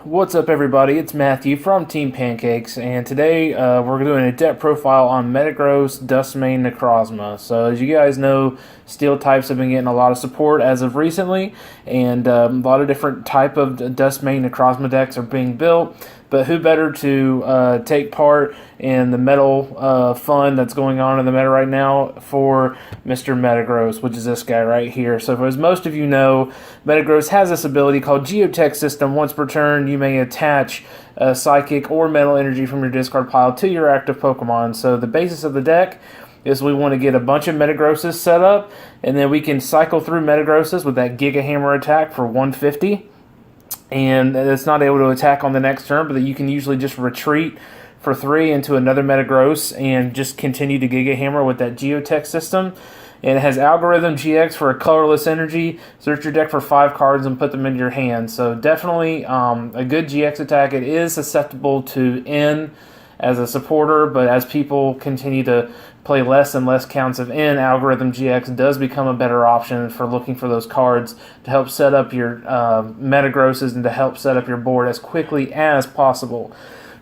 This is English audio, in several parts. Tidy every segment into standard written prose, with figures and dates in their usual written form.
What's up, everybody? It's Matthew from Team Pancakes, and today we're doing a deck profile on Metagross, Duskmane, Necrozma. So, as you guys know, steel types have been getting a lot of support as of recently, and a lot of different type of Duskmane, Necrozma decks are being built. But who better to take part in the metal fun that's going on in the meta right now for Mr. Metagross, which is this guy right here. So as most of you know, Metagross has this ability called Geotech System. Once per turn, you may attach psychic or metal energy from your discard pile to your active Pokemon. So the basis of the deck is we want to get a bunch of Metagrosses set up, and then we can cycle through Metagrosses with that Giga Hammer attack for 150. And it's not able to attack on the next turn, but you can usually just retreat for 3 into another Metagross and just continue to Giga Hammer with that Geotech system. And it has Algorithm GX for a colorless energy. Search your deck for 5 cards and put them into your hand. So definitely a good GX attack. It is susceptible to N as a supporter, but as people continue to play less and less counts of N, Algorithm GX does become a better option for looking for those cards to help set up your Metagrosses and to help set up your board as quickly as possible.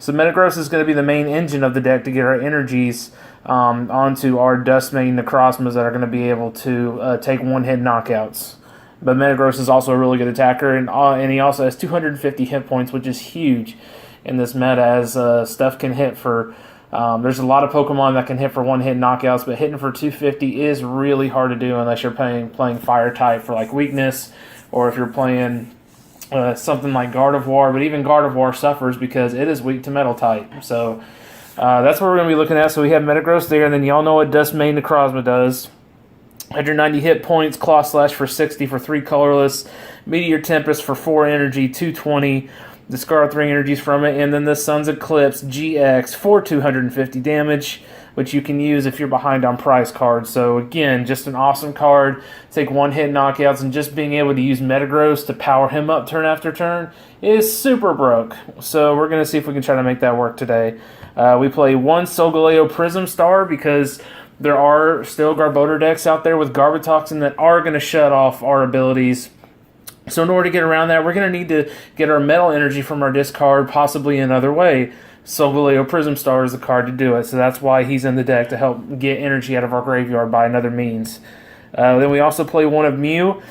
So Metagross is going to be the main engine of the deck to get our energies onto our Duskmane Necrozmas that are going to be able to take one-hit knockouts. But Metagross is also a really good attacker, and he also has 250 hit points, which is huge in this meta, as stuff can hit for... there's a lot of Pokemon that can hit for one-hit knockouts, but hitting for 250 is really hard to do unless you're playing Fire type for like weakness, or if you're playing something like Gardevoir. But even Gardevoir suffers because it is weak to Metal type. So that's what we're going to be looking at. So we have Metagross there, and then y'all know what Duskmane Necrozma does. 190 hit points, Claw Slash for 60 for 3 colorless, Meteor Tempest for 4 energy, 220. Discard 3 energies from it, and then the Sun's Eclipse GX for 250 damage, which you can use if you're behind on prize cards. So again, just an awesome card. Take one-hit knockouts, and just being able to use Metagross to power him up turn after turn is super broke. So we're going to see if we can try to make that work today. We play 1 Solgaleo Prism Star because there are still Garbodor decks out there with Garbotoxin that are going to shut off our abilities. So in order to get around that, we're going to need to get our metal energy from our discard, possibly another way. Solgaleo Prism Star is the card to do it, so that's why he's in the deck, to help get energy out of our graveyard by another means. Then we also play 1 of Mew.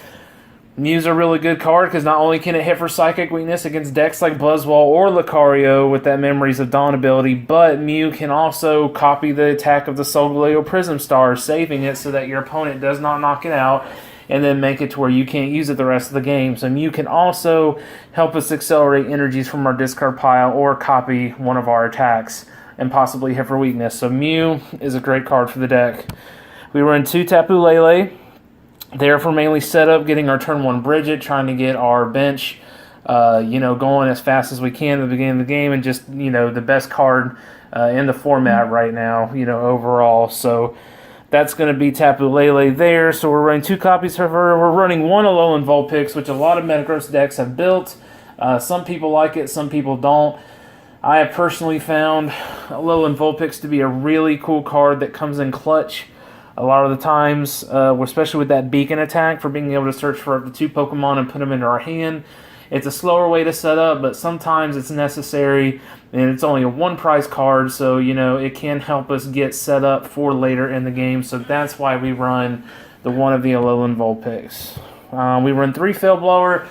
Mew's a really good card because not only can it hit for Psychic weakness against decks like Buzzwole or Lucario with that Memories of Dawn ability, but Mew can also copy the attack of the Solgaleo Prism Star, saving it so that your opponent does not knock it out, and then make it to where you can't use it the rest of the game. So Mew can also help us accelerate energies from our discard pile or copy one of our attacks and possibly hit for weakness. So Mew is a great card for the deck. We run 2 Tapu Lele. There for mainly setup, getting our turn 1 Bridget, trying to get our bench going as fast as we can at the beginning of the game, and just, the best card in the format right now, overall. So that's going to be Tapu Lele there. So we're running 2 copies of her. We're running 1 Alolan Vulpix, which a lot of Metagross decks have built. Some people like it, some people don't. I have personally found Alolan Vulpix to be a really cool card that comes in clutch a lot of the times, especially with that beacon attack, for being able to search for up to 2 Pokemon and put them into our hand. It's a slower way to set up, but sometimes it's necessary, and it's only a 1 prize card, so, it can help us get set up for later in the game. So that's why we run the 1 of the Alolan Vulpix. We run 3 Failblower.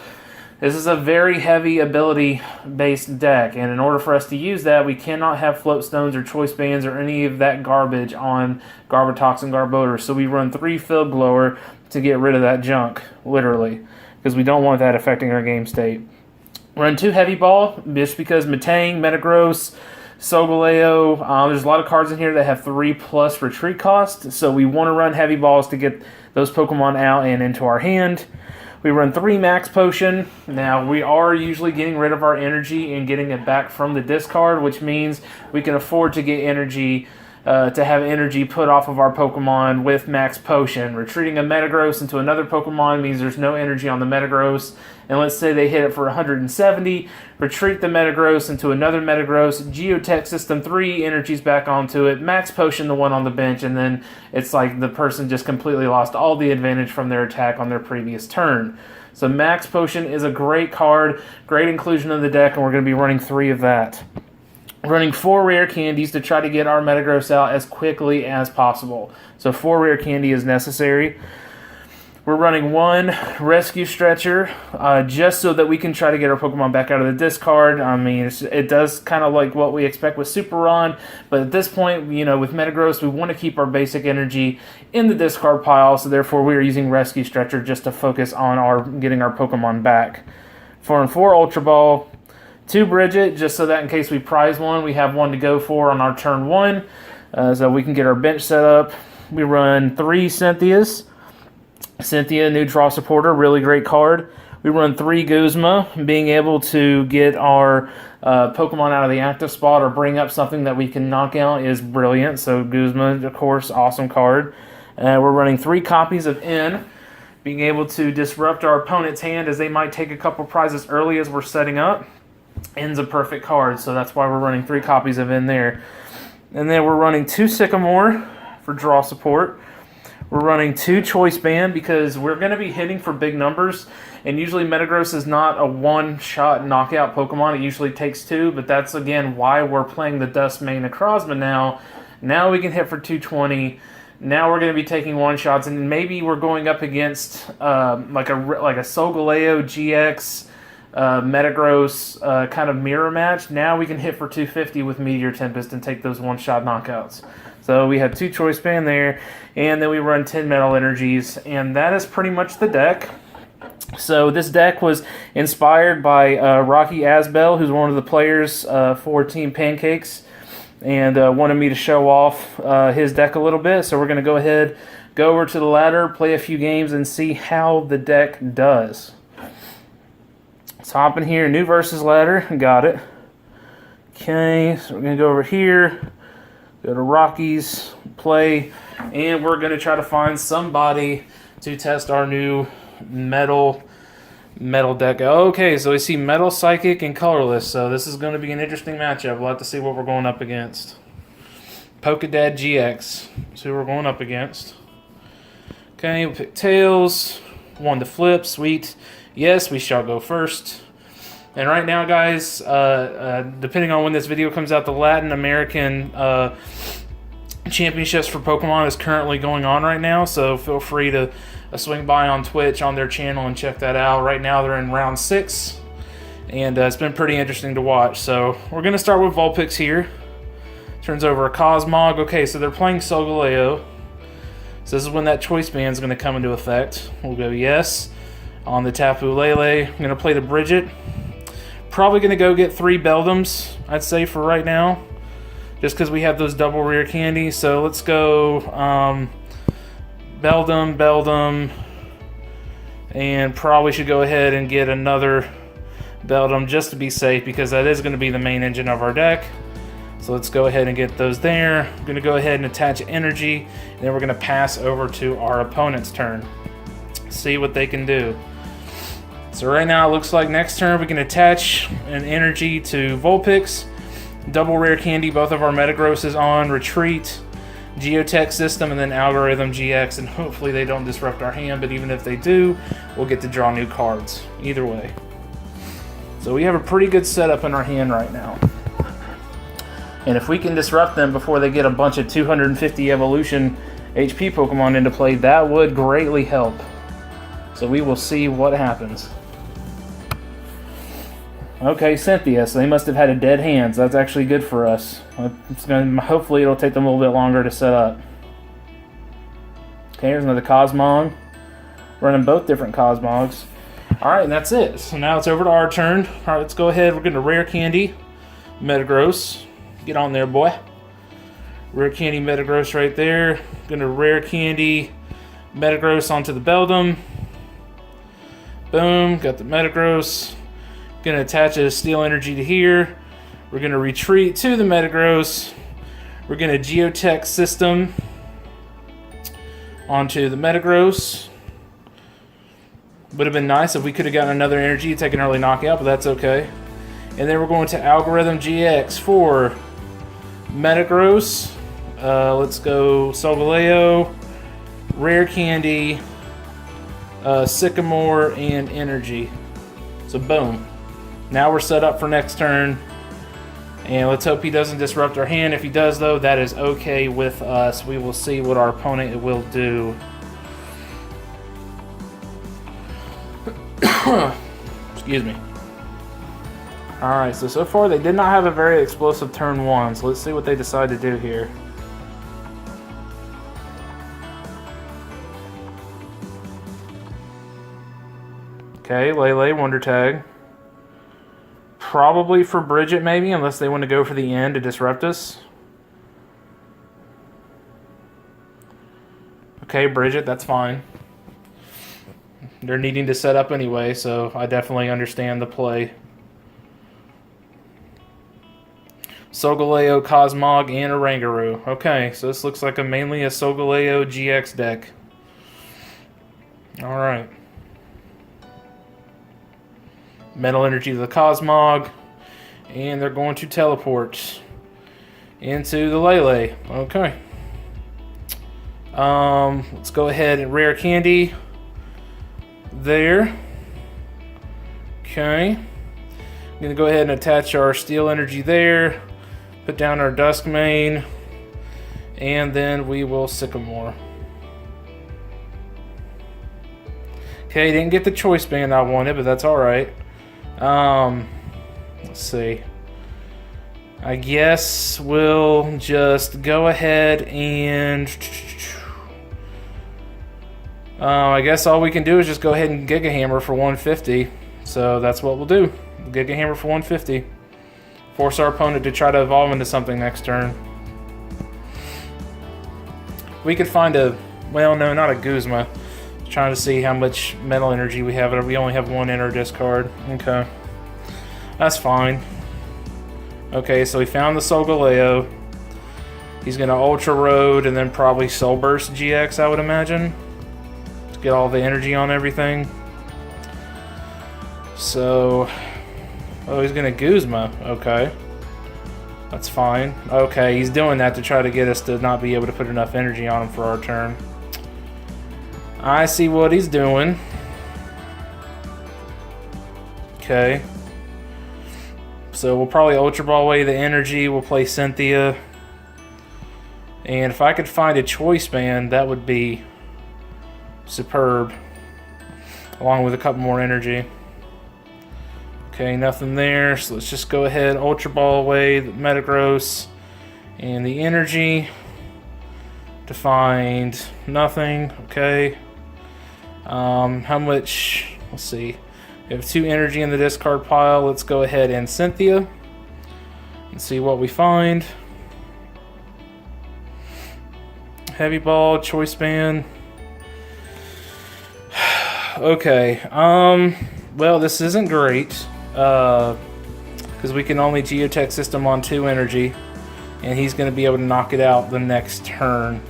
This is a very heavy ability-based deck, and in order for us to use that, we cannot have Float Stones or Choice Bands or any of that garbage on Garbotox and Garbodor. So we run 3 Failblower to get rid of that junk, literally, because we don't want that affecting our game state. Run 2 Heavy Ball, just because Metang, Metagross, Solgaleo, there's a lot of cards in here that have 3+ retreat cost, so we want to run Heavy Balls to get those Pokemon out and into our hand. We run 3 Max Potion. Now, we are usually getting rid of our energy and getting it back from the discard, which means we can afford to get energy to have energy put off of our Pokemon with Max Potion. Retreating a Metagross into another Pokemon means there's no energy on the Metagross. And let's say they hit it for 170, retreat the Metagross into another Metagross, Geotech System 3, energies back onto it, Max Potion the one on the bench, and then it's like the person just completely lost all the advantage from their attack on their previous turn. So Max Potion is a great card, great inclusion in the deck, and we're going to be running 3 of that. Running 4 rare candies to try to get our Metagross out as quickly as possible. So 4 rare candy is necessary. We're running 1 rescue stretcher just so that we can try to get our Pokemon back out of the discard. I mean, it does kind of like what we expect with Super Ron, but at this point, you know, with Metagross, we want to keep our basic energy in the discard pile, so therefore we are using rescue stretcher just to focus on getting our Pokemon back. 4 and 4 Ultra Ball, 2 Bridget, just so that in case we prize one, we have one to go for on our turn 1, so we can get our bench set up. We run 3 Cynthias. Cynthia, new draw supporter, really great card. We run 3 Guzma, being able to get our Pokemon out of the active spot or bring up something that we can knock out is brilliant. So Guzma, of course, awesome card. We're running 3 copies of N, being able to disrupt our opponent's hand as they might take a couple prizes early as we're setting up. N's a perfect card, so that's why we're running 3 copies of N there. And then we're running 2 Sycamore for draw support. We're running 2 Choice Band because we're going to be hitting for big numbers, and usually Metagross is not a one-shot knockout Pokemon. It usually takes 2, but that's, again, why we're playing the Duskmane Necrozma now. Now we can hit for 220. Now we're going to be taking one-shots, and maybe we're going up against like a Solgaleo GX Metagross kind of mirror match. Now we can hit for 250 with Meteor Tempest and take those one-shot knockouts. So we have 2 Choice Band there, and then we run 10 Metal Energies, and that is pretty much the deck. So this deck was inspired by Rocky Asbell, who's one of the players for Team Pancakes, and wanted me to show off his deck a little bit. So we're going to go ahead, go over to the ladder, play a few games, and see how the deck does. Let's hop in here, new versus ladder, got it. Okay, so we're going to go over here. Go to Rockies, play, and we're going to try to find somebody to test our new metal deck. Okay, so we see Metal, Psychic, and Colorless, so this is going to be an interesting matchup. We'll have to see what we're going up against. Pokedad GX, see who we're going up against. Okay, we'll pick Tails, 1 to flip, sweet. Yes, we shall go first. And right now, guys, depending on when this video comes out, the Latin American Championships for Pokemon is currently going on right now, so feel free to swing by on Twitch on their channel and check that out. Right now, they're in round 6, and it's been pretty interesting to watch. So we're going to start with Vulpix here. Turns over a Cosmog. Okay, so they're playing Solgaleo. So this is when that Choice Band is going to come into effect. We'll go yes on the Tapu Lele. I'm going to play the Bridget. Probably going to go get 3 Beldums, I'd say, for right now. Just because we have those double rare candies. So let's go Beldum, and probably should go ahead and get another Beldum just to be safe, because that is going to be the main engine of our deck. So let's go ahead and get those there. I'm going to go ahead and attach energy, and then we're going to pass over to our opponent's turn. See what they can do. So right now it looks like next turn we can attach an energy to Vulpix, double rare candy both of our Metagrosses on, retreat, Geotech System, and then Algorithm GX, and hopefully they don't disrupt our hand, but even if they do, we'll get to draw new cards, either way. So we have a pretty good setup in our hand right now. And if we can disrupt them before they get a bunch of 250 evolution HP Pokemon into play, that would greatly help. So we will see what happens. Okay, Cynthia, so they must have had a dead hand, so that's actually good for us. Hopefully it'll take them a little bit longer to set up. Okay, here's another Cosmog. Running both different Cosmogs. Alright, and that's it. So now it's over to our turn. Alright, let's go ahead. We're getting a rare candy. Metagross. Get on there, boy. Rare candy Metagross right there. Gonna rare candy Metagross onto the Beldum. Boom, got the Metagross. Gonna attach a Steel Energy to here. We're gonna retreat to the Metagross. We're going to Geotech System onto the Metagross. Would have been nice if we could have gotten another energy to take an early knockout, but that's okay. And then we're going to Algorithm GX for Metagross. Let's go Solgaleo, Rare Candy, Sycamore, and Energy. So boom. Now we're set up for next turn. And let's hope he doesn't disrupt our hand. If he does, though, that is okay with us. We will see what our opponent will do. Excuse me. Alright, so far they did not have a very explosive turn 1. So let's see what they decide to do here. Okay, Lele, Wonder Tag. Probably for Bridget, maybe, unless they want to go for the end to disrupt us. Okay, Bridget, that's fine. They're needing to set up anyway, so I definitely understand the play. Solgaleo, Cosmog, and Oranguru. Okay, so this looks like mainly a Solgaleo GX deck. Alright. Metal Energy to the Cosmog, and they're going to teleport into the Lele. Okay. Let's go ahead and Rare Candy there. Okay. I'm going to go ahead and attach our Steel Energy there, put down our Duskmane, and then we will Sycamore. Okay, didn't get the Choice Band I wanted, but that's alright. Let's see. I guess we'll just go ahead and I guess all we can do is just go ahead and Giga Hammer for 150. So that's what we'll do. Giga Hammer for 150. Force our opponent to try to evolve into something next turn. We could find a, well, no, not a Guzma. Trying to see how much Metal Energy we have. We only have one in our discard. Okay. That's fine. Okay, so we found the Solgaleo. He's going to Ultra Road and then probably Soul Burst GX, I would imagine. To get all the energy on everything. So... oh, he's going to Guzma. Okay. That's fine. Okay, he's doing that to try to get us to not be able to put enough energy on him for our turn. I see what he's doing. Okay. So we'll probably Ultra Ball away the energy. We'll play Cynthia. And if I could find a Choice Band, that would be superb. Along with a couple more energy. Okay, nothing there. So let's just go ahead, Ultra Ball away the Metagross and the energy to find nothing. Okay. How much? Let's see. We have 2 energy in the discard pile. Let's go ahead and Cynthia and see what we find. Heavy Ball, Choice Band. Okay. Well, this isn't great because we can only Geotech System on 2 energy, and he's going to be able to knock it out the next turn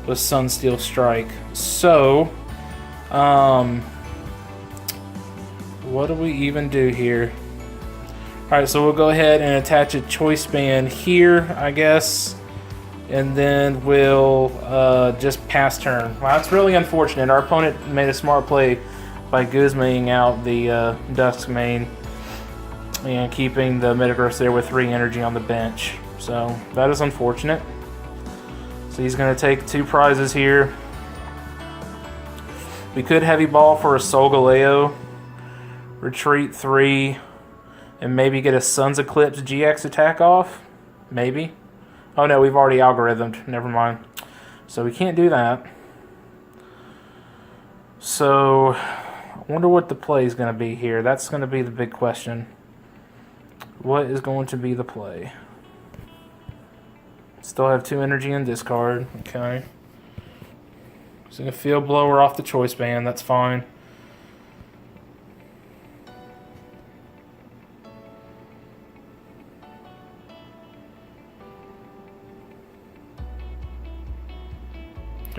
with Sunsteel Strike. So. What do we even do here? Alright, so we'll go ahead and attach a Choice Band here, I guess. And then we'll just pass turn. Well, that's really unfortunate. Our opponent made a smart play by Guzmaing out the Duskmane and keeping the Metagross there with 3 energy on the bench. So that is unfortunate. So he's going to take 2 prizes here. We could Heavy Ball for a Solgaleo, retreat 3, and maybe get a Sun's Eclipse GX attack off. Maybe. Oh no, we've already algorithmed. Never mind. So we can't do that. So I wonder what the play is going to be here. That's going to be the big question. What is going to be the play? Still have 2 energy in discard. Okay. So going to Field Blower off the Choice Band. That's fine.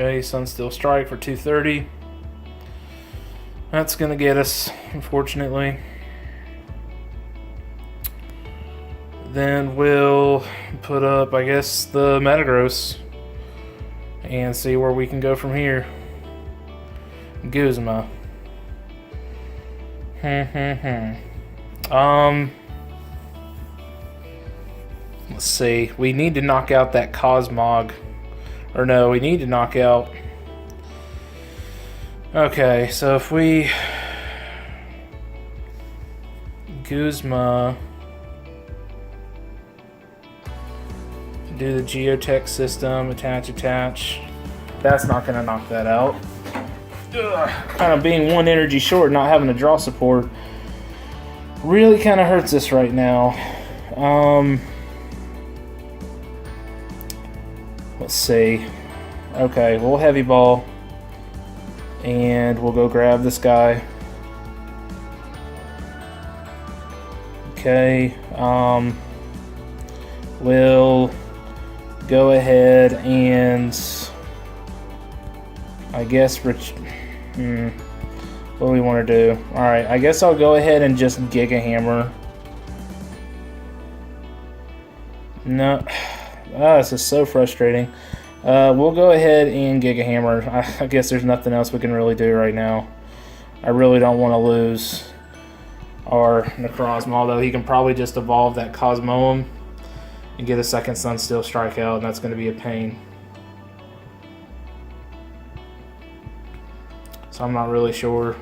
Okay, Sunsteel Strike for 230. That's going to get us, unfortunately. Then we'll put up, I guess, the Metagross and see where we can go from here. Guzma. Let's see. We need to knock out that Cosmog. Or no, we need to knock out... Okay, so if we... Guzma... Do the Geotech system, attach. That's not going to knock that out. Ugh. Kind of being one energy short, not having to draw support, really kind of hurts us right now. Let's see. Okay, we'll heavy ball, and we'll go grab this guy. Okay. We'll go ahead and I guess what do we want to do? Alright, I guess I'll go ahead and just Giga Hammer. No. This is so frustrating. We'll go ahead and Giga Hammer. I guess there's nothing else we can really do right now. I really don't want to lose our Necrozma, although he can probably just evolve that Cosmoem and get a second Sunsteel Strike out, and that's going to be a pain. So I'm not really sure.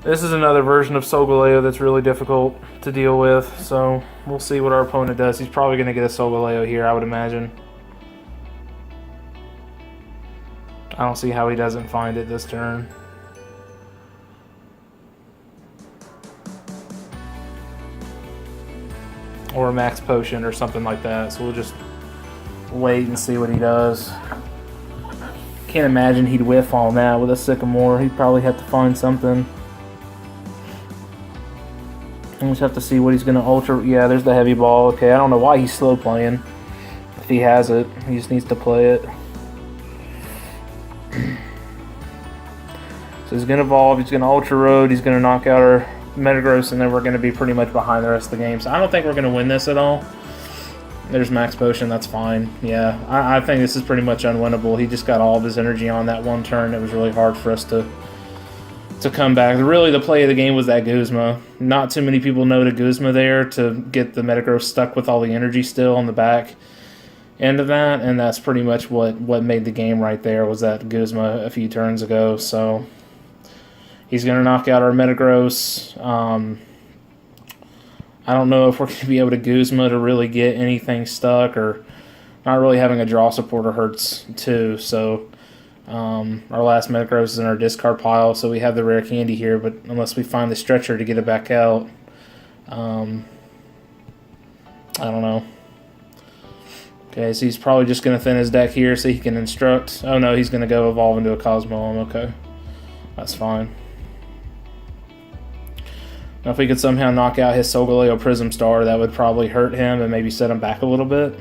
This is another version of Solgaleo that's really difficult to deal with, so we'll see what our opponent does. He's probably going to get a Solgaleo here, I would imagine. I don't see how he doesn't find it this turn. Or a Max Potion or something like that. So we'll just wait and see what he does. Can't imagine he'd whiff on that with a Sycamore. He'd probably have to find something. We'll just have to see what he's going to Ultra... Yeah, there's the Heavy Ball. Okay, I don't know why he's slow playing. If he has it, he just needs to play it. So he's going to evolve. He's going to Ultra Road. He's going to knock out our Metagross, and then we're going to be pretty much behind the rest of the game. So I don't think we're going to win this at all. There's Max Potion, that's fine. Yeah, I think this is pretty much unwinnable. He just got all of his energy on that one turn. It was really hard for us to come back. Really, the play of the game was that Guzma. Not too many people know to Guzma there to get the Metagross stuck with all the energy still on the back end of that, and that's pretty much what made the game right there, was that Guzma a few turns ago. So he's going to knock out our Metagross. I don't know if we're going to be able to Guzma to really get anything stuck, or not really having a draw supporter hurts too. So our last Metagross is in our discard pile, so we have the rare candy here, but unless we find the stretcher to get it back out, I don't know. Okay, so he's probably just going to thin his deck here so he can instruct. Oh no, he's going to go evolve into a Cosmoem. Okay, that's fine. Now if we could somehow knock out his Solgaleo Prism Star, that would probably hurt him and maybe set him back a little bit.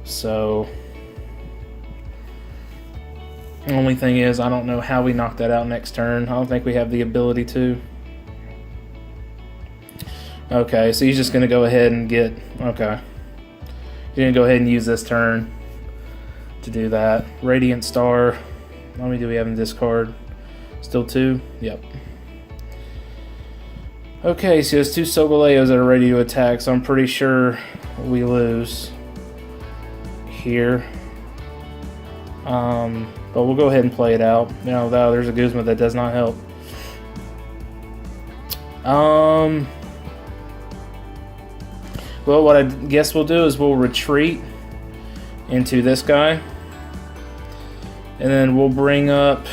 So the only thing is, I don't know how we knock that out next turn. I don't think we have the ability to. Okay, so he's just going to go ahead and get... Okay. He's going to go ahead and use this turn to do that. Radiant Star. How many do we have in discard? Still 2? Yep. Okay, so there's 2 Solgaleos that are ready to attack, so I'm pretty sure we lose here. But we'll go ahead and play it out. You know, there's a Guzma that does not help. Well, what I guess we'll do is we'll retreat into this guy. And then we'll bring up...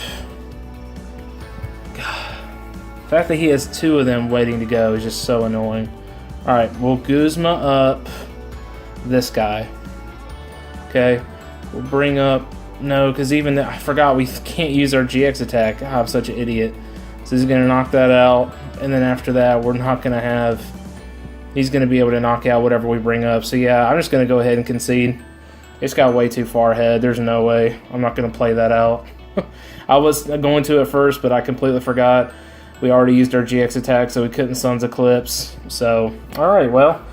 The fact that he has 2 of them waiting to go is just so annoying. Alright, we'll Guzma up this guy. Okay, we'll bring up... No, because even... I forgot we can't use our GX attack. I'm such an idiot. So he's going to knock that out. And then after that, we're not going to have... He's going to be able to knock out whatever we bring up. So yeah, I'm just going to go ahead and concede. It's got way too far ahead. There's no way. I'm not going to play that out. I was going to at first, but I completely forgot. We already used our GX attack, so we couldn't Sun's Eclipse. So, alright, well.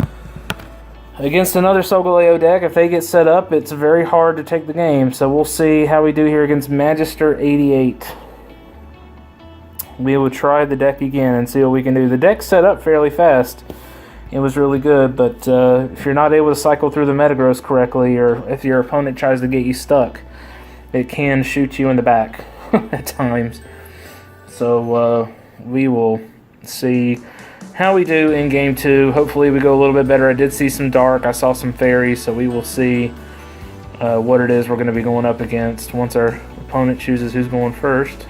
Against another Solgaleo deck, if they get set up, it's very hard to take the game. So we'll see how we do here against Magister 88. We will try the deck again and see what we can do. The deck's set up fairly fast. It was really good, but if you're not able to cycle through the Metagross correctly, or if your opponent tries to get you stuck, it can shoot you in the back at times. So we will see how we do in Game 2. Hopefully we go a little bit better. I did see some Dark. I saw some Fairies, so we will see what it is we're going to be going up against once our opponent chooses who's going first.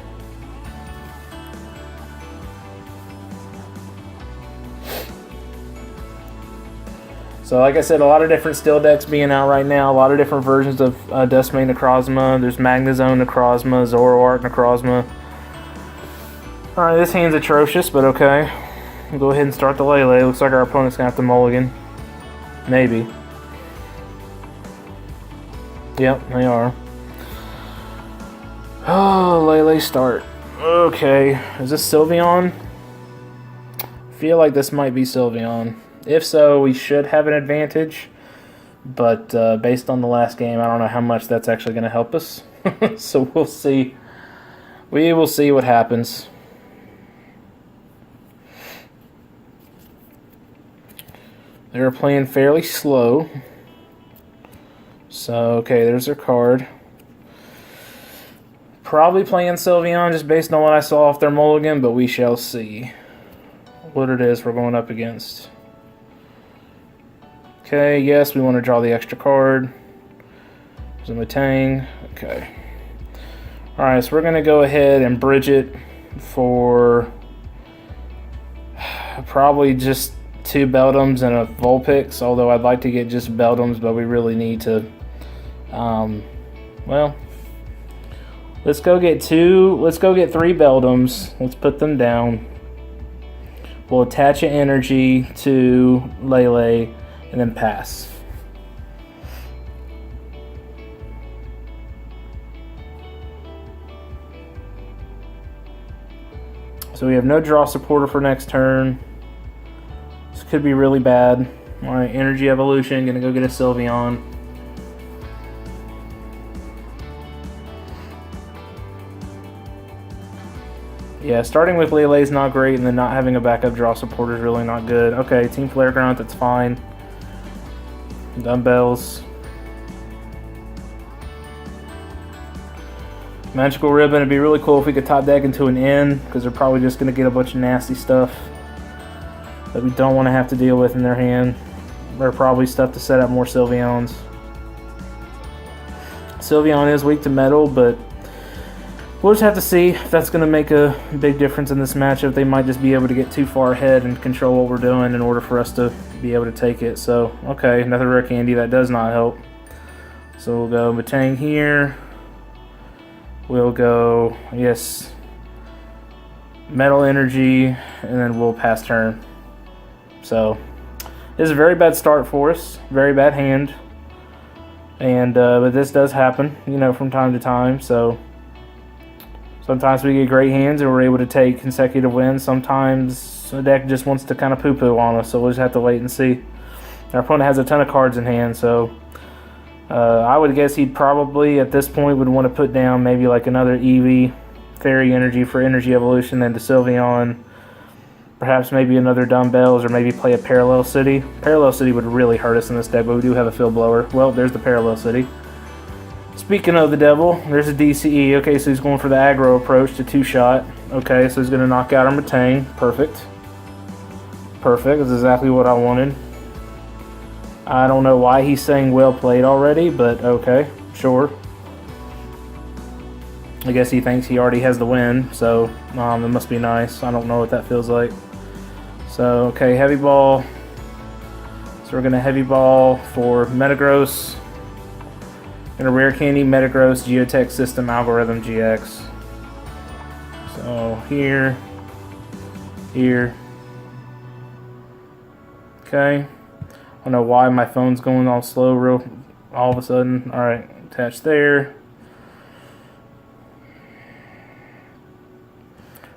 So like I said, a lot of different Steel decks being out right now. A lot of different versions of Duskmane Necrozma. There's Magnezone Necrozma, Zoroark Necrozma. Alright, this hand's atrocious, but okay. We'll go ahead and start the Lele. Looks like our opponent's going to have to mulligan. Maybe. Yep, they are. Oh, Lele start. Okay. Is this Sylveon? I feel like this might be Sylveon. If so, we should have an advantage, but based on the last game, I don't know how much that's actually going to help us. So we'll see. We will see what happens. They're playing fairly slow. So, okay, there's their card. Probably playing Sylveon just based on what I saw off their mulligan, but we shall see what it is we're going up against. Okay, yes, we want to draw the extra card. There's a Metang. Okay. Alright, so we're going to go ahead and bridge it for probably just 2 Beldums and a Vulpix, although I'd like to get just Beldums, but we really need to, well, let's go get 3 Beldums. Let's put them down. We'll attach an energy to Lele and then pass. So we have no draw supporter for next turn. This could be really bad. Alright, Energy Evolution, gonna go get a Sylveon. Yeah, starting with Lele is not great, and then not having a backup draw supporter is really not good. Okay, Team Flare Grunt, that's fine. Dumbbells. Magical Ribbon, it'd be really cool if we could top deck into an N, because they're probably just going to get a bunch of nasty stuff that we don't want to have to deal with in their hand. They're probably stuff to set up more Sylveons. Sylveon is weak to metal, but we'll just have to see if that's going to make a big difference in this matchup. They might just be able to get too far ahead and control what we're doing in order for us to be able to take it. So, okay, another rare candy. That does not help. So we'll go Metang here. We'll go, yes, Metal Energy, and then we'll pass turn. So, this is a very bad start for us. Very bad hand. And, but this does happen, you know, from time to time. So, sometimes we get great hands and we're able to take consecutive wins. Sometimes the deck just wants to kind of poo-poo on us, so we'll just have to wait and see. Our opponent has a ton of cards in hand, so I would guess he'd probably, at this point, would want to put down maybe like another Eevee, Fairy Energy for Energy Evolution, then to Sylveon. Perhaps maybe another Dumbbells, or maybe play a Parallel City. Parallel City would really hurt us in this deck, but we do have a Field Blower. Well, there's the Parallel City. Speaking of the devil, there's a DCE. Okay, so he's going for the aggro approach to 2-shot. Okay, so he's going to knock out our Metang. Perfect. Perfect. That's exactly what I wanted. I don't know why he's saying well played already, but okay, sure. I guess he thinks he already has the win, so it must be nice. I don't know what that feels like. So, okay, Heavy Ball. So we're going to Heavy Ball for Metagross. And a Rare Candy, Metagross, Geotech System, Algorithm GX. So here, here. Okay. I don't know why my phone's going all slow all of a sudden. Alright, attach there.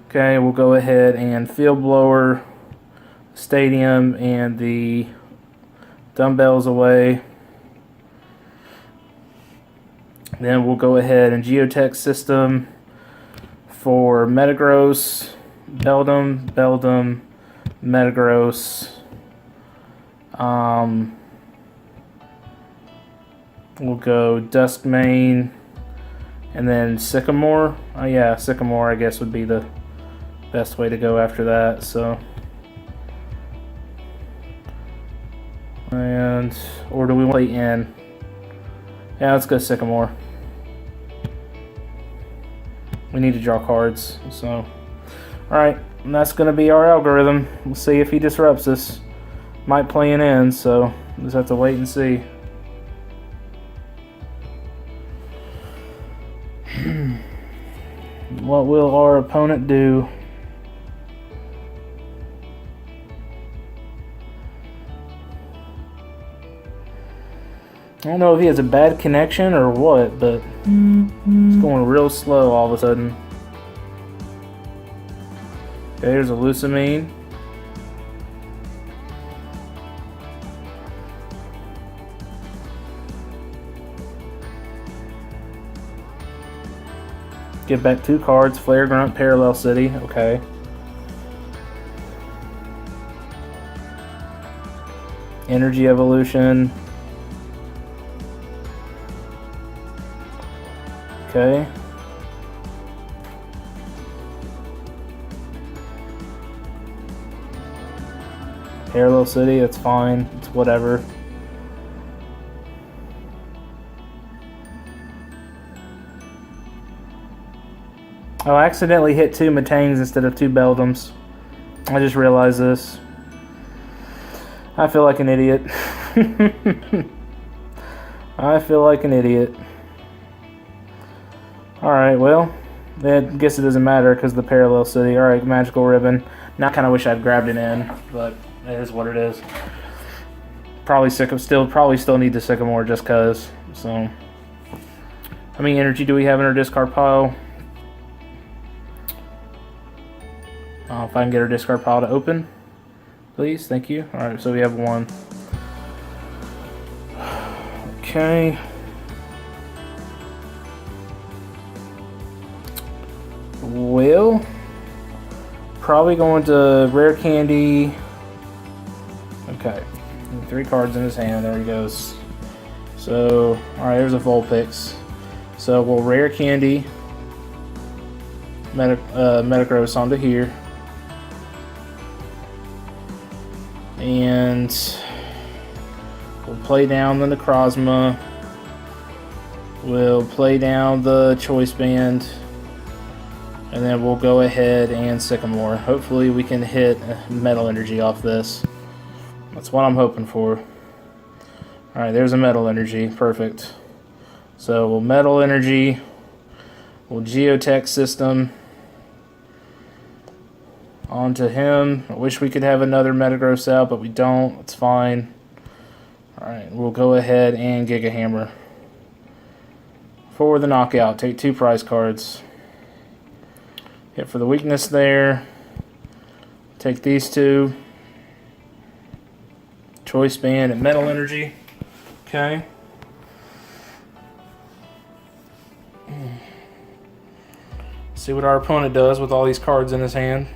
Okay, we'll go ahead and field blower, stadium, and the dumbbells away. Then we'll go ahead and geotech system for Metagross, Beldum, Metagross. We'll go Duskmane, and then Sycamore. Oh yeah, Sycamore I guess would be the best way to go after that. So, and or do we play in? Yeah, let's go Sycamore. We need to draw cards. So, all right, and that's going to be our algorithm. We'll see if he disrupts us. Might play an in, so just have to wait and see. What will our opponent do? I don't know if he has a bad connection or what, but it's going real slow all of a sudden. Okay, here's a Lucamine. Get back 2 cards, Flare Grunt, Parallel City, okay. Energy Evolution. Okay. Parallel City, it's fine, it's whatever. Oh, I accidentally hit 2 Metangs instead of 2 Beldums. I just realized this. I feel like an idiot. I feel like an idiot. Alright, well, I guess it doesn't matter because the Parallel City. Alright, Magical Ribbon. Now I kind of wish I'd grabbed it in, but it is what it is. Probably still need the Sycamore just because. So, how many energy do we have in our discard pile? If I can get our discard pile to open, please, thank you. Alright, so we have 1. Okay. Well, probably going to Rare Candy. Okay, 3 cards in his hand, there he goes. So, alright, there's a Vulpix. So we'll Rare Candy Metagross onto here. And we'll play down the Necrozma. We'll play down the Choice Band. And then we'll go ahead and Sycamore. Hopefully we can hit Metal Energy off this. That's what I'm hoping for. Alright, there's a Metal Energy. Perfect. So we'll Metal Energy. We'll Geotech System onto him. I wish we could have another Metagross out, but we don't. It's fine. Alright, we'll go ahead and Giga Hammer. For the knockout, take 2 prize cards. Hit for the weakness there. Take these 2. Choice Band and Metal Energy. Okay. See what our opponent does with all these cards in his hand.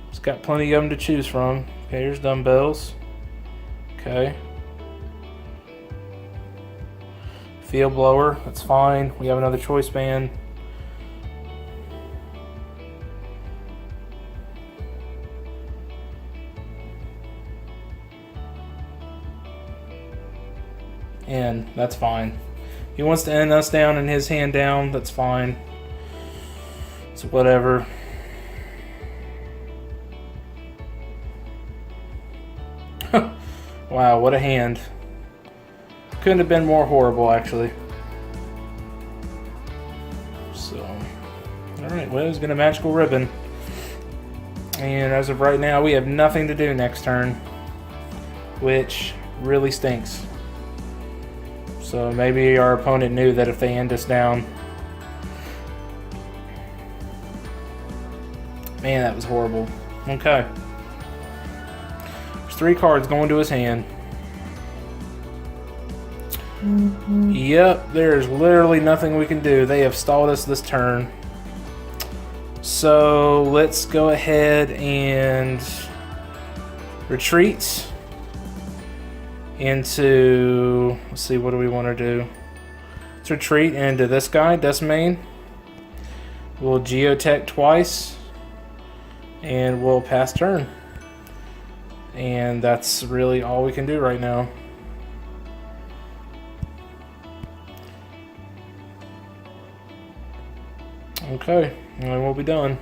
He's got plenty of them to choose from. Okay, here's Dumbbells. Okay. Field Blower, that's fine. We have another Choice Band. And that's fine. He wants to end us down and his hand down, that's fine. So whatever. Wow, what a hand. Couldn't have been more horrible, actually. So, alright, well, he's going to Magical Ribbon. And as of right now, we have nothing to do next turn. which really stinks. So maybe our opponent knew that if they end us down... Man, that was horrible. Okay. There's 3 cards going to his hand. Yep, there's literally nothing we can do. They have stalled us this turn. So let's go ahead and retreat into, let's see, what do we want to do? Let's retreat into this guy, Duskmane. We'll Geotech twice, and we'll pass turn. And that's really all we can do right now. Okay, and we'll be done.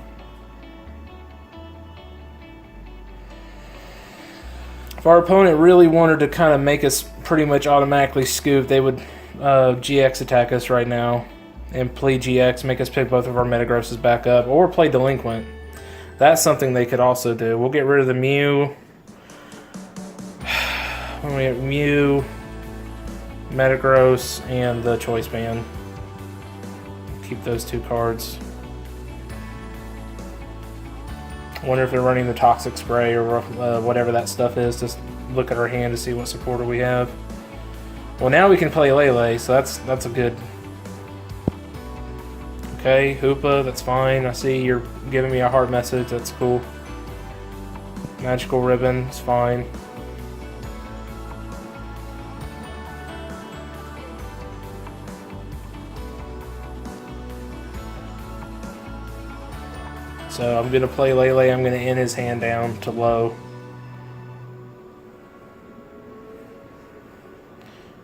If our opponent really wanted to kind of make us pretty much automatically scoop, they would GX attack us right now and play GX, make us pick both of our Metagrosses back up, or play Delinquent. That's something they could also do. We'll get rid of the Mew. We have Mew, Metagross, and the Choice Band. Keep those 2 cards. I wonder if they're running the Toxic Spray or whatever that stuff is. Just look at our hand to see what supporter we have. Well, now we can play Lele, so that's a good... Okay, Hoopa, that's fine. I see you're giving me a hard message. That's cool. Magical Ribbon, it's fine. So I'm going to play Lele. I'm going to end his hand down to low.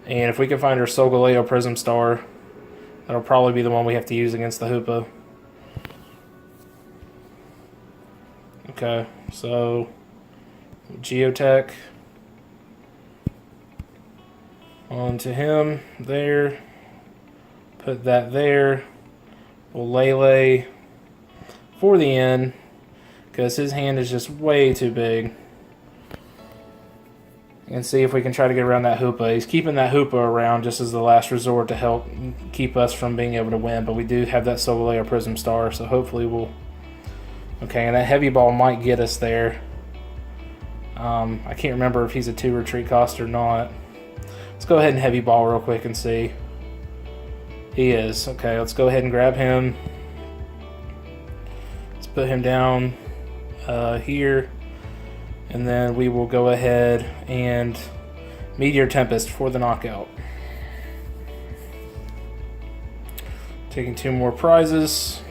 And if we can find our Solgaleo Prism Star, that'll probably be the one we have to use against the Hoopa. Okay, so Geotech onto him there. Put that there. We'll Lele for the end, because his hand is just way too big. And see if we can try to get around that Hoopa. He's keeping that Hoopa around just as the last resort to help keep us from being able to win, but we do have that Solgaleo Prism Star, so hopefully we'll... Okay, and that Heavy Ball might get us there. I can't remember if he's a 2 retreat cost or not. Let's go ahead and Heavy Ball real quick and see. He is. Okay, let's go ahead and grab him. Put him down here, and then we will go ahead and Meteor Tempest for the knockout. Taking 2 more prizes.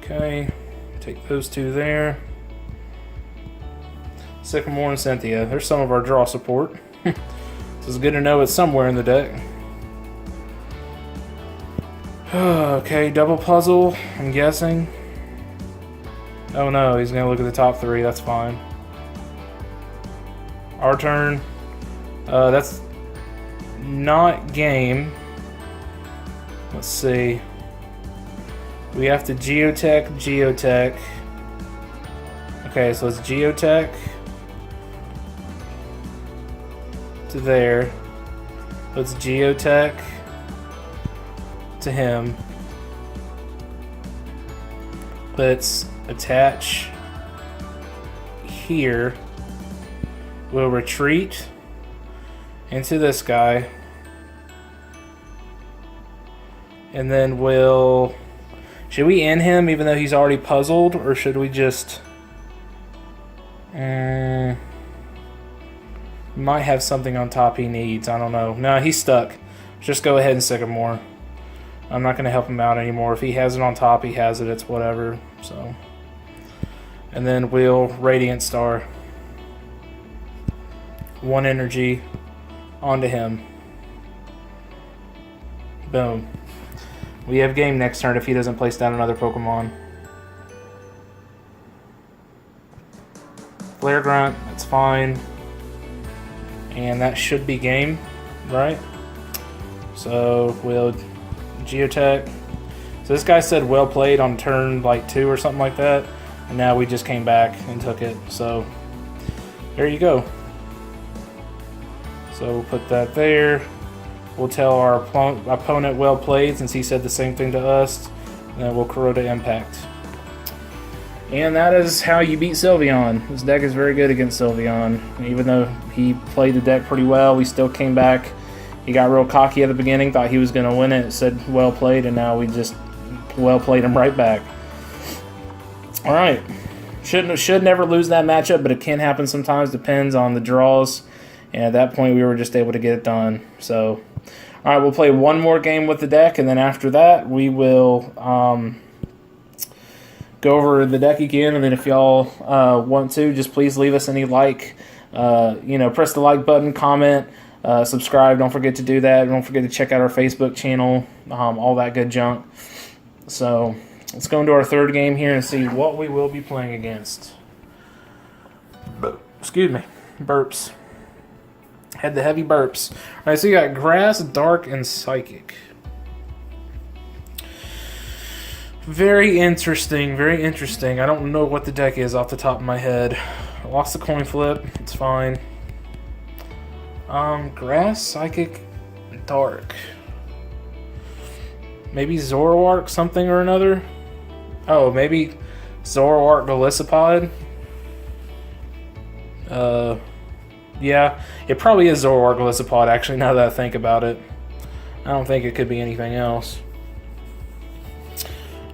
Okay, take those 2 there. Sycamore and Cynthia. There's some of our draw support. So it's good to know it's somewhere in the deck. Okay, double puzzle, I'm guessing. Oh no, he's gonna look at the top 3, that's fine. Our turn. That's not game. Let's see. We have to Geotech. Okay, so let's Geotech to there. Let's Geotech to him. Let's attach here. We'll retreat into this guy, and then we'll... Should we end him even though he's already puzzled, or should we just... Might have something on top he needs, I don't know. No, he's stuck. Just go ahead and Sycamore. I'm not going to help him out anymore. If he has it on top, he has it. It's whatever. So, and then we'll Radiant Star. 1 energy onto him. Boom. We have game next turn if he doesn't place down another Pokemon. Flare Grunt, that's fine. And that should be game, right? So we'll Geotech. So this guy said well played on turn like 2 or something like that, and now we just came back and took it. So there you go. So we'll put that there. We'll tell our opponent well played since he said the same thing to us. And then we'll Corrode Impact. And that is how you beat Sylveon. This deck is very good against Sylveon. Even though he played the deck pretty well, we still came back. He got real cocky at the beginning, thought he was going to win it, said well played, and now we just well played him right back. Alright. Should never lose that matchup, but it can happen sometimes. Depends on the draws. And at that point, we were just able to get it done. So, alright, we'll play one more game with the deck, and then after that, we will go over the deck again. And then if y'all want to, just please leave us any press the like button, comment, subscribe. Don't forget to do that. Don't forget to check out our Facebook channel, all that good junk. So, let's go into our third game here and see what we will be playing against. Excuse me. Burps. Had the heavy burps. Alright, so you got Grass, Dark, and Psychic. Very interesting, very interesting. I don't know what the deck is off the top of my head. I lost the coin flip. It's fine. Grass, Psychic, Dark. Maybe Zoroark something or another? Oh, maybe Zoroark Golisopod? Yeah, it probably is Zoroark Golisopod, actually, now that I think about it. I don't think it could be anything else.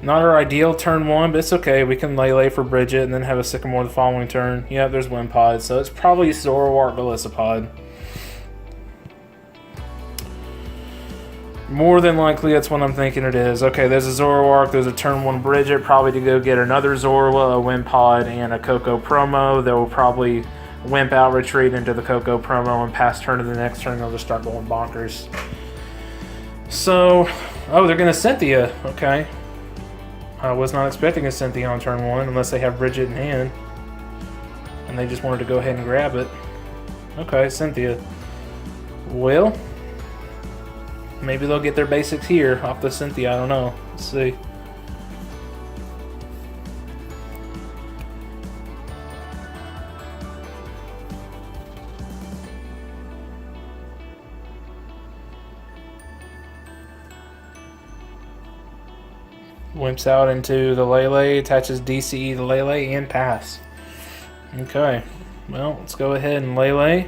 Not our ideal turn one, but it's okay. We can Lele for Bridget and then have a Sycamore the following turn. Yeah, there's Wimpod, so it's probably Zoroark Golisopod. More than likely, that's what I'm thinking it is. Okay, there's a Zoroark, there's a turn one Bridget, probably to go get another Zorua, a Wimpod, and a Coco promo. They will probably Wimp out, retreat into the Coco promo, and pass turn to the next turn. They'll just start going bonkers. So, oh, they're going to Cynthia. Okay. I was not expecting a Cynthia on turn one unless they have Bridget in hand. And they just wanted to go ahead and grab it. Okay, Cynthia. Well, maybe they'll get their basics here off the Cynthia. I don't know. Let's see. Wimps out into the Lele, attaches DCE to Lele, and pass. Okay. Well, let's go ahead and Lele.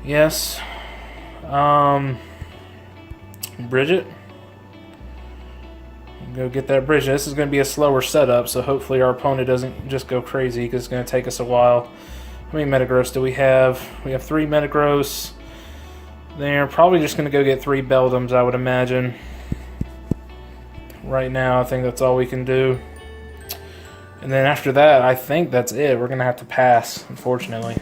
Yes. Bridget. Go get that Bridget. This is going to be a slower setup, so hopefully our opponent doesn't just go crazy, because it's going to take us a while. How many Metagross do we have? We have 3 Metagross. They're probably just going to go get 3 Beldums, I would imagine. Right now, I think that's all we can do. And then after that, I think that's it. We're going to have to pass, unfortunately.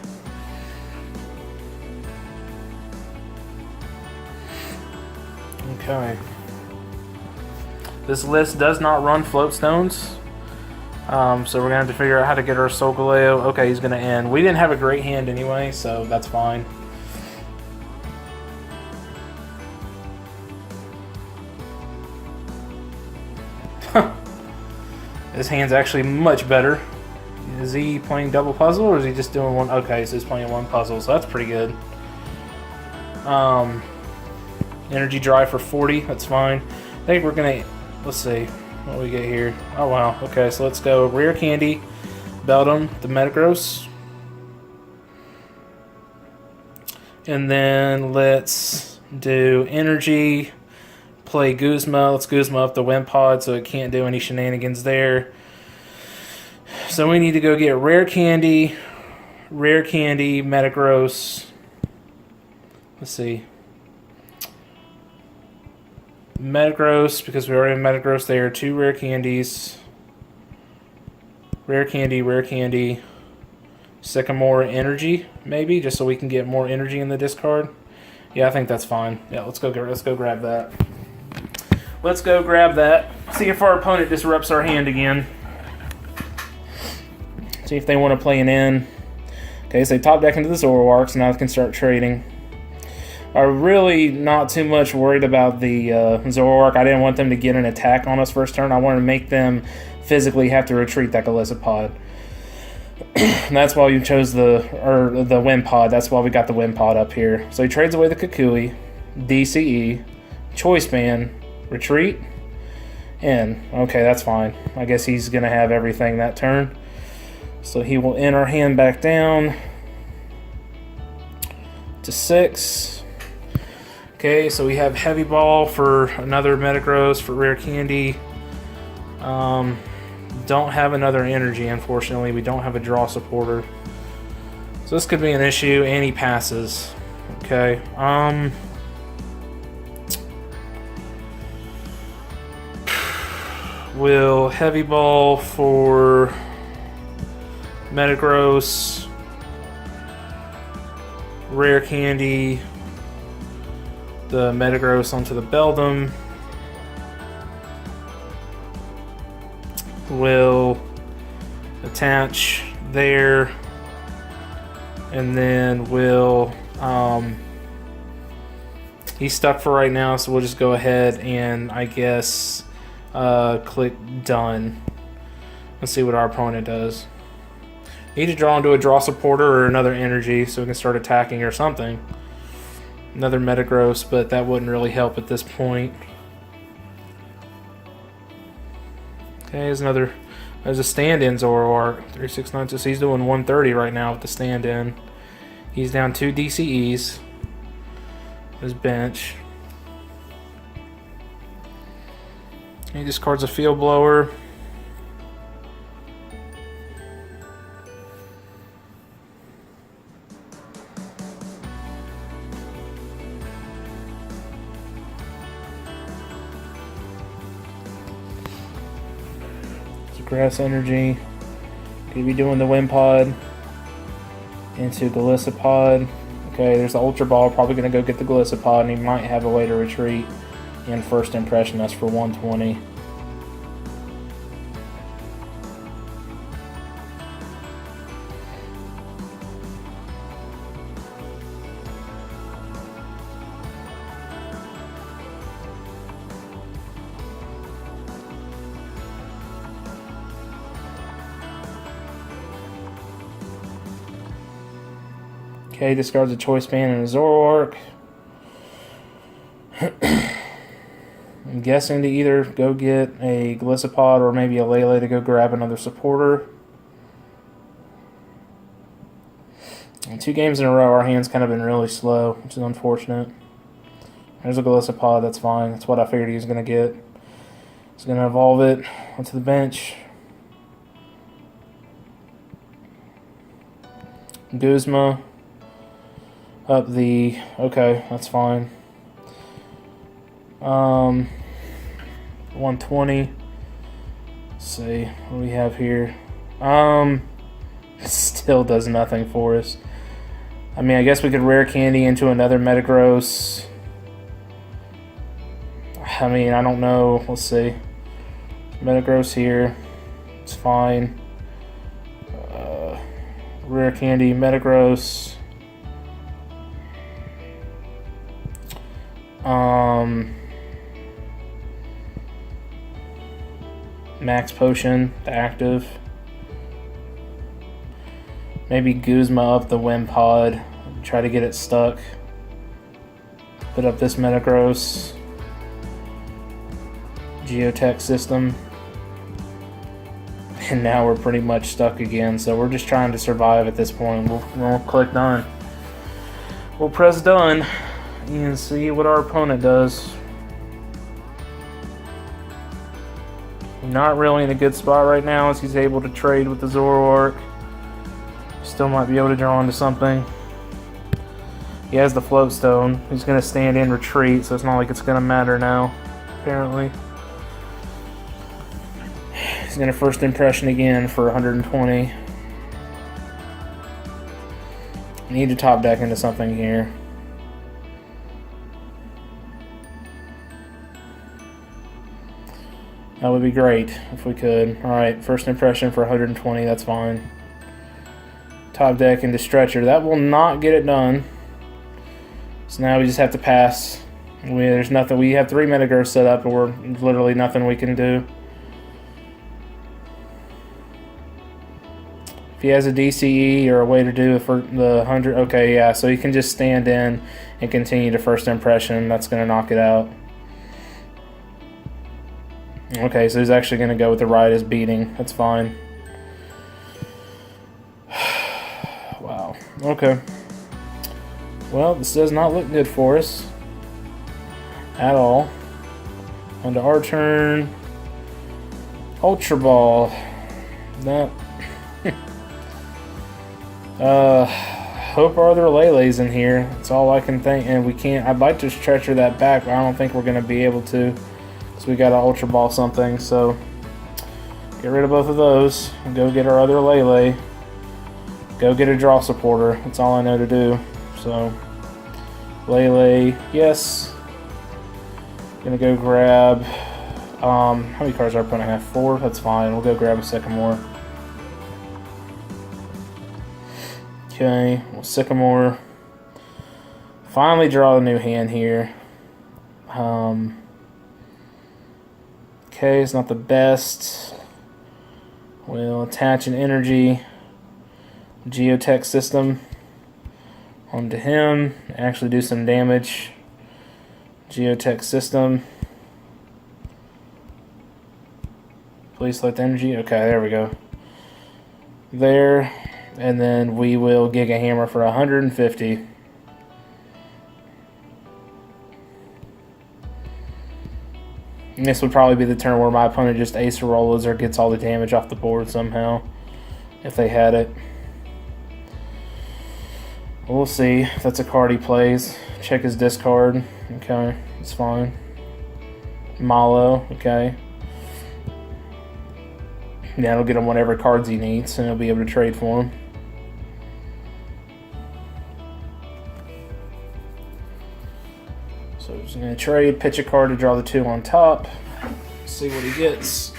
Okay. This list does not run float stones. So we're going to have to figure out how to get our Solgaleo. Okay, he's going to end. We didn't have a great hand anyway, so that's fine. His hand's actually much better. Is he playing double puzzle or is he just doing one? Okay, so he's playing one puzzle, so that's pretty good. Energy Drive for 40, that's fine. I think we're gonna, let's see what do we get here. Oh wow, okay, so let's go Rare Candy, Beldum, the Metagross. And then let's do Energy, play Guzma. Let's Guzma up the Wimpod so it can't do any shenanigans there. So we need to go get Rare Candy, Metagross. Let's see. Metagross, because we already have Metagross there. 2 Rare Candies. Rare Candy. Sycamore Energy, maybe, just so we can get more energy in the discard. Yeah, I think that's fine. Yeah, let's go grab that. Let's go grab that. See if our opponent disrupts our hand again. See if they want to play an in. Okay, so they top deck into the Zoroark, so now they can start trading. I'm really not too much worried about the Zoroark. I didn't want them to get an attack on us first turn. I wanted to make them physically have to retreat that Golisopod. That's why you chose the Wind Pod. That's why we got the Wind Pod up here. So he trades away the Kukui, DCE, Choice Band, Retreat, and okay, that's fine. I guess he's gonna have everything that turn. So he will end our hand back down to 6. Okay, so we have Heavy Ball for another Metagross for Rare Candy. Don't have another energy, unfortunately. We don't have a draw supporter. So this could be an issue, and he passes. Okay. Will Heavy Ball for Metagross, Rare Candy, the Metagross onto the Beldum. Will attach there, and then will he's stuck for right now, so we'll just go ahead and I guess click done. Let's see what our opponent does. Need to draw into a draw supporter or another energy so we can start attacking or something. Another Metagross, but that wouldn't really help at this point. Okay, there's a stand-in Zoroark, 369, so he's doing 130 right now with the stand-in. He's down 2 DCEs. His bench. He discards a Field Blower. Grass Energy. Could be doing the Wind Pod into Golisopod. Okay, there's the Ultra Ball. Probably going to go get the Golisopod, and he might have a way to retreat and First Impression us for 120. Okay, discards a Choice Band and a Zoroark. I'm guessing to either go get a Golisopod or maybe a Lele to go grab another supporter. And 2 games in a row, our hand's kind of been really slow, which is unfortunate. There's a Golisopod, that's fine. That's what I figured he was going to get. He's going to evolve it onto the bench. Guzma. Up the... Okay, that's fine. 120. Let's see what we have here. Still does nothing for us. I mean, I guess we could Rare Candy into another Metagross. I mean, I don't know. Let's see. Metagross here. It's fine. Rare Candy, Metagross. Max Potion, the active. Maybe Guzma up the Wind Pod. Try to get it stuck. Put up this Metagross. Geotech system. And now we're pretty much stuck again, so we're just trying to survive at this point. We'll click done. We'll press done and see what our opponent does. Not really in a good spot right now as he's able to trade with the Zoroark. Still might be able to draw into something. He has the Float Stone. He's going to stand in retreat, so it's not like it's going to matter now, apparently. He's going to First Impression again for 120. Need to top deck into something here. That would be great if we could. Alright, First Impression for 120, that's fine. Top deck into Stretcher. That will not get it done. So now we just have to pass. There's nothing. We have 3 Metagross set up, and we're literally nothing we can do. If He has a DCE or a way to do it for the 100. Okay, yeah, so he can just stand in and continue to first impression. That's going to knock it out. Okay, so he's actually going to go with the right as beating. That's fine. Wow. Okay. Well, this does not look good for us at all. On to our turn. Ultra Ball. That. Hope our other Lele's in here. That's all I can think. And we can't. I'd like to stretch her that back, but I don't think we're going to be able to. So we got to Ultra Ball something. So get rid of both of those. And go get our other Lele. Go get a draw supporter. That's all I know to do. So Lele, yes. Gonna go grab. How many cards our opponent have? 4. That's fine. We'll go grab a Sycamore. Okay, well, Sycamore. Finally draw a new hand here. Okay, it's not the best. We'll attach an energy geotech system onto him. Actually do some damage. Geotech system. Please select energy. Okay, there we go. There. And then we will Giga Hammer for 150. And this would probably be the turn where my opponent just Ace Rolls or gets all the damage off the board somehow. If they had it. We'll see if that's a card he plays. Check his discard. Okay, it's fine. Malo, okay. Yeah, it'll get him whatever cards he needs, and he'll be able to trade for them. So he's going to trade, pitch a card to draw the 2 on top. See what he gets.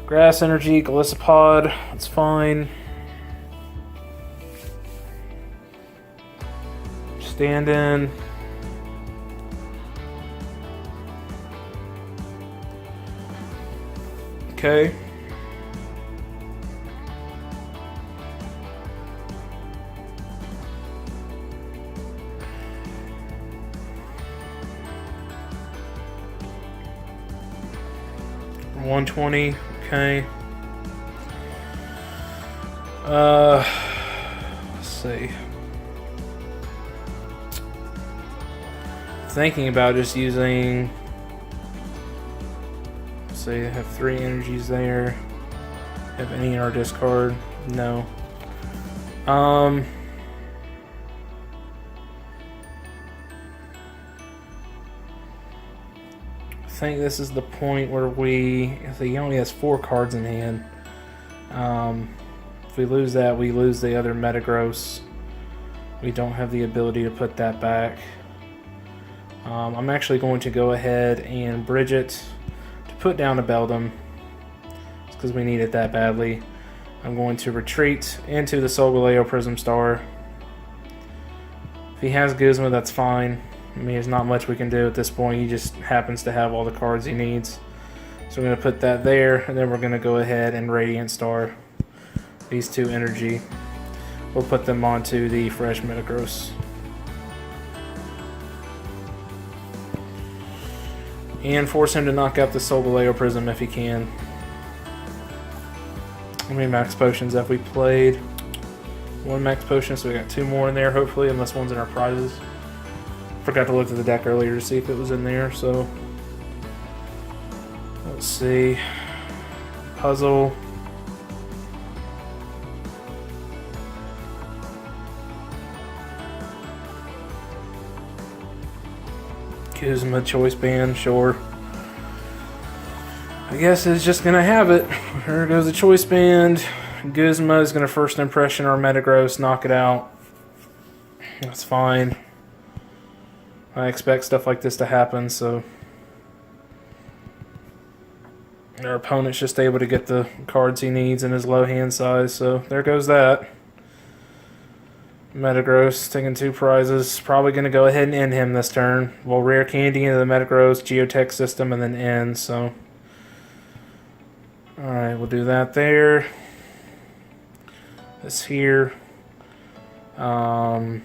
Grass Energy, Galissapod, that's fine. Stand in. Okay. $120. Okay. Let's see. Thinking about just using. So you have 3 energies there. Have any in our discard? No. I think this is the point where he only has 4 cards in hand. If we lose that, we lose the other Metagross. We don't have the ability to put that back. I'm actually going to go ahead and bridge it to put down a Beldum. It's because we need it that badly. I'm going to retreat into the Solgaleo Prism Star. If he has Guzma, that's fine. I mean, there's not much we can do at this point. He just happens to have all the cards he needs. So I'm going to put that there, and then we're going to go ahead and Radiant Star these 2 energy. We'll put them onto the fresh Metagross. And force him to knock out the Solgaleo Prism if he can. How many max potions have we played? 1 max potion, so we got 2 more in there, hopefully, unless one's in our prizes. Forgot to look at the deck earlier to see if it was in there, so let's see. Puzzle. Guzma Choice Band, sure. I guess it's just gonna have it. Here goes the Choice Band. Guzma is gonna first impression our Metagross, knock it out. That's fine. I expect stuff like this to happen, so our opponent's just able to get the cards he needs in his low hand size, so there goes that. Metagross taking 2 prizes. Probably going to go ahead and end him this turn. We'll rare candy into the Metagross, Geotech system, and then end, so Alright, we'll do that there. This here. Oh,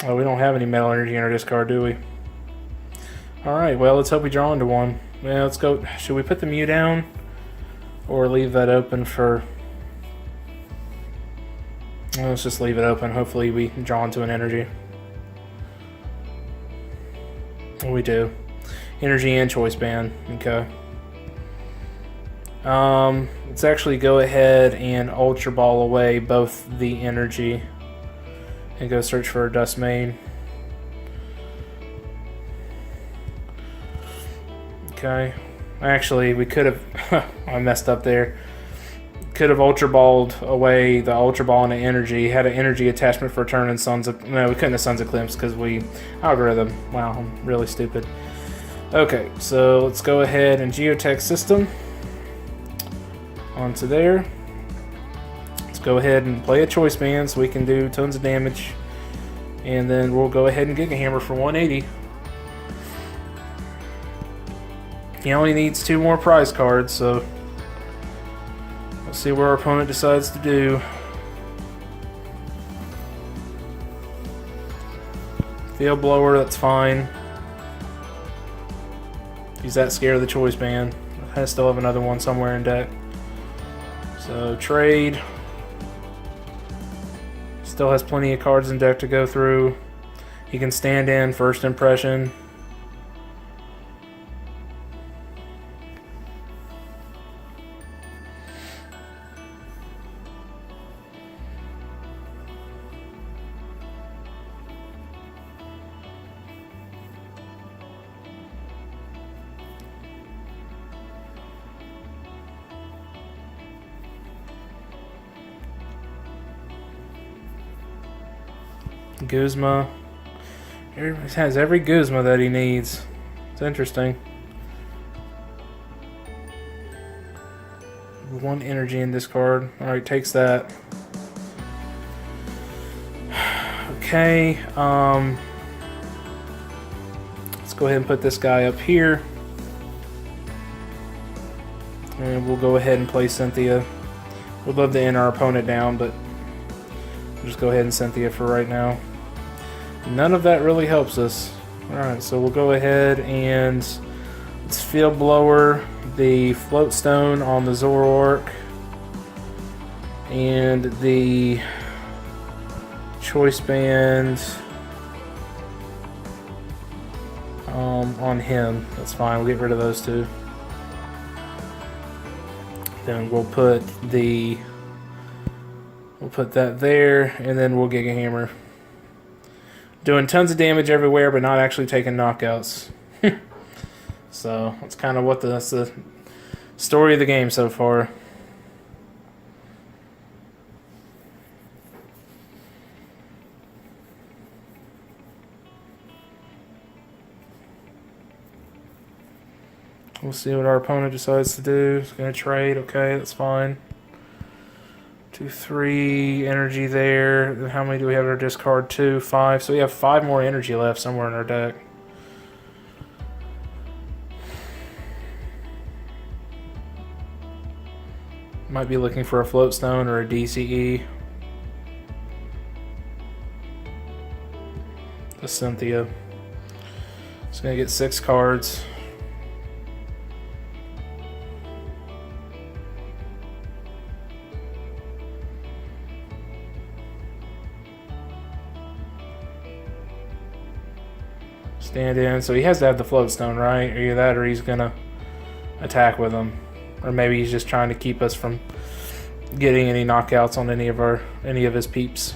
we don't have any metal energy in our discard, do we? Alright, well, let's hope we draw into one. Well, let's go. Should we put the Mew down? Or leave that open for... Well, let's just leave it open. Hopefully we draw into an energy. We do. Energy and choice band. Okay. Let's actually go ahead and Ultra Ball away both the energy and go search for a Duskmane. Okay. Actually, we could have... I messed up there. Could have Ultra Balled away the Ultra Ball and the energy. Had an energy attachment for a turn and Suns of... No, we couldn't have Suns Eclipse because we... Algorithm. Wow, I'm really stupid. Okay, so let's go ahead and Geotech System. Onto there. Let's go ahead and play a choice band so we can do tons of damage. And then we'll go ahead and Giga Hammer for 180. He only needs 2 more prize cards, so let's see what our opponent decides to do. Field Blower, that's fine. He's that scared of the choice band. I still have another one somewhere in deck. So trade. Still has plenty of cards in deck to go through. He can stand in first impression. Guzma. He has every Guzma that he needs. It's interesting. 1 energy in this card. Alright, takes that. Okay, let's go ahead and put this guy up here. And we'll go ahead and play Cynthia. We'd love to end our opponent down, but we'll just go ahead and Cynthia for right now. None of that really helps us. Alright, so we'll go ahead and let's Field Blower the Float Stone on the Zoroark and the Choice Band on him. That's fine, we'll get rid of those 2. Then we'll put that there, and then we'll Giga Hammer. Doing tons of damage everywhere, but not actually taking knockouts. So that's kind of that's the story of the game so far. We'll see what our opponent decides to do. He's going to trade. Okay, that's fine. 2, 3 energy there. How many do we have in our discard? 2, 5. So we have 5 more energy left somewhere in our deck. Might be looking for a Float Stone or a DCE. The Cynthia. It's going to get 6 cards. Stand in, so he has to have the Float Stone, right? Either that or he's gonna attack with him. Or maybe he's just trying to keep us from getting any knockouts on any of his peeps.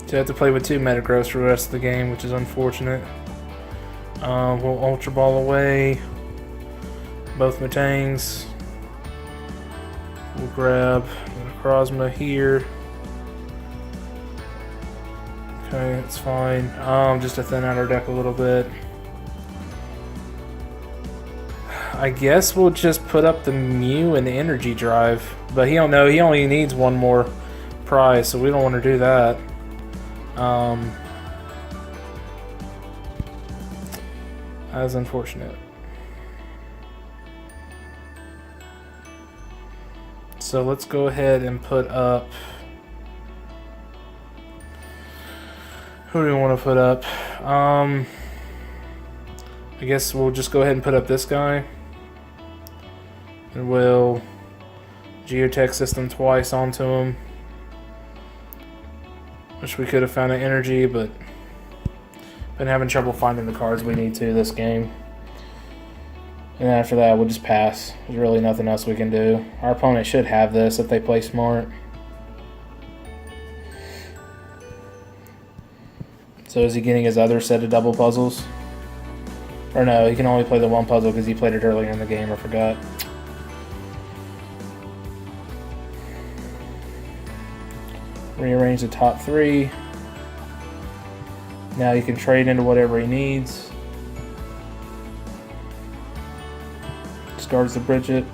So I have to play with 2 Metagross for the rest of the game, which is unfortunate. We'll Ultra Ball away both Metangs. We'll grab Necrozma here. Okay, that's fine. Just to thin out our deck a little bit. I guess we'll just put up the Mew and the Energy Drive. But he don't know. He only needs one more prize, so we don't want to do that. That's unfortunate. So let's go ahead and put up... Who do we want to put up? I guess we'll just go ahead and put up this guy. And we'll Geotech System twice onto him. Wish we could have found an energy, but been having trouble finding the cards we need to this game. And after that, we'll just pass. There's really nothing else we can do. Our opponent should have this if they play smart. So is he getting his other set of double puzzles? Or no, he can only play the one puzzle because he played it earlier in the game, I forgot. Rearrange the top 3. Now he can trade into whatever he needs. Discards the Bridget.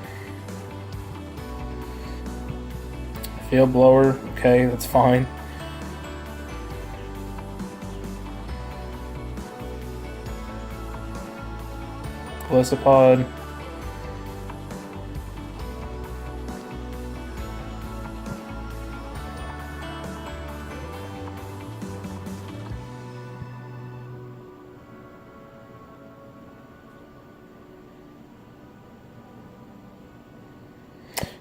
Field Blower, okay, that's fine. Gliscopod.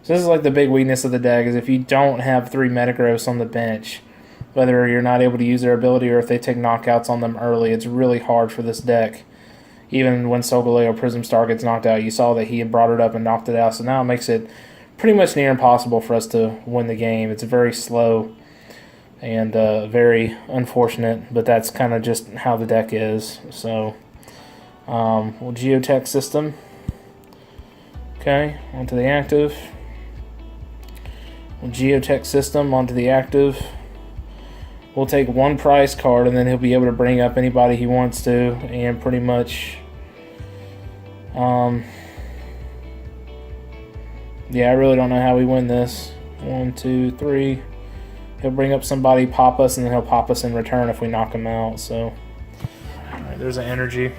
So this is like the big weakness of the deck, is if you don't have 3 Metagross on the bench, whether you're not able to use their ability or if they take knockouts on them early, it's really hard for this deck. Even when Solgaleo Prism Star gets knocked out, you saw that he had brought it up and knocked it out, so now it makes it pretty much near impossible for us to win the game. It's very slow and very unfortunate, but that's kind of just how the deck is. So we'll Geotech System. Okay, onto the active. We'll Geotech System onto the active. We'll take 1 prize card, and then he'll be able to bring up anybody he wants to, and pretty much, yeah, I really don't know how we win this. 1, 2, 3. He'll bring up somebody, pop us, and then he'll pop us in return if we knock him out. So, all right, there's an energy.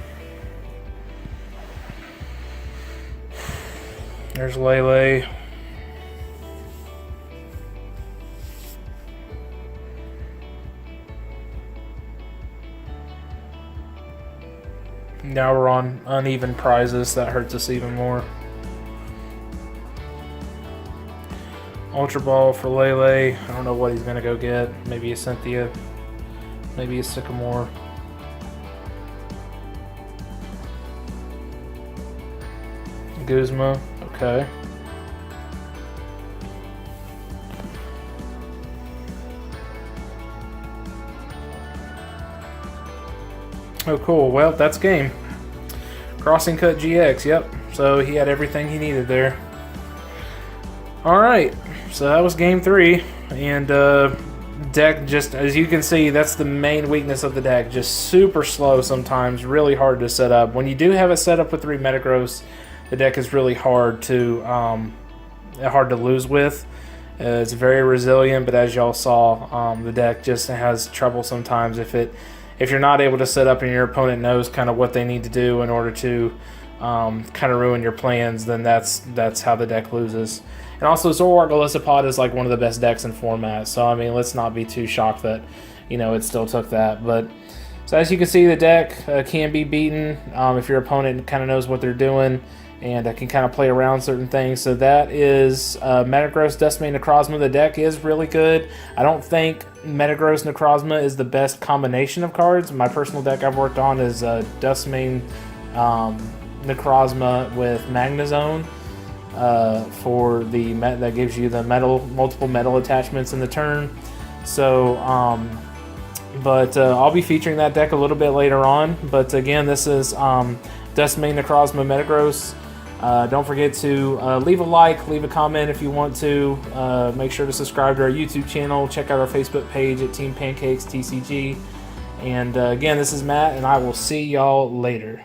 There's Lele. Now we're on uneven prizes. That hurts us even more. Ultra Ball for Lele. I don't know what he's going to go get. Maybe a Cynthia. Maybe a Sycamore. Guzma. Okay. Oh, cool. Well, that's game. Crossing Cut GX, yep. So he had everything he needed there. Alright, so that was game 3. And deck, just as you can see, that's the main weakness of the deck. Just super slow sometimes, really hard to set up. When you do have it set up with 3 Metagross, the deck is really hard to lose with. It's very resilient, but as y'all saw, the deck just has trouble sometimes if you're not able to set up and your opponent knows kind of what they need to do in order to kind of ruin your plans, then that's how the deck loses. And also, Zoroark Golisopod is like one of the best decks in format, so I mean, let's not be too shocked that, you know, it still took that. But so as you can see, the deck can be beaten if your opponent kind of knows what they're doing and can kind of play around certain things. So that is Metagross, Duskmane, Necrozma. The deck is really good. I don't think Metagross Necrozma is the best combination of cards. My personal deck I've worked on is Duskmane, Necrozma with Magnezone for the that gives you the multiple metal attachments in the turn. So, but I'll be featuring that deck a little bit later on. But again, this is Duskmane, Necrozma, Metagross. Don't forget to leave a like, leave a comment if you want to. Make sure to subscribe to our YouTube channel. Check out our Facebook page at teampancakestcg. And again, this is Matt, and I will see y'all later.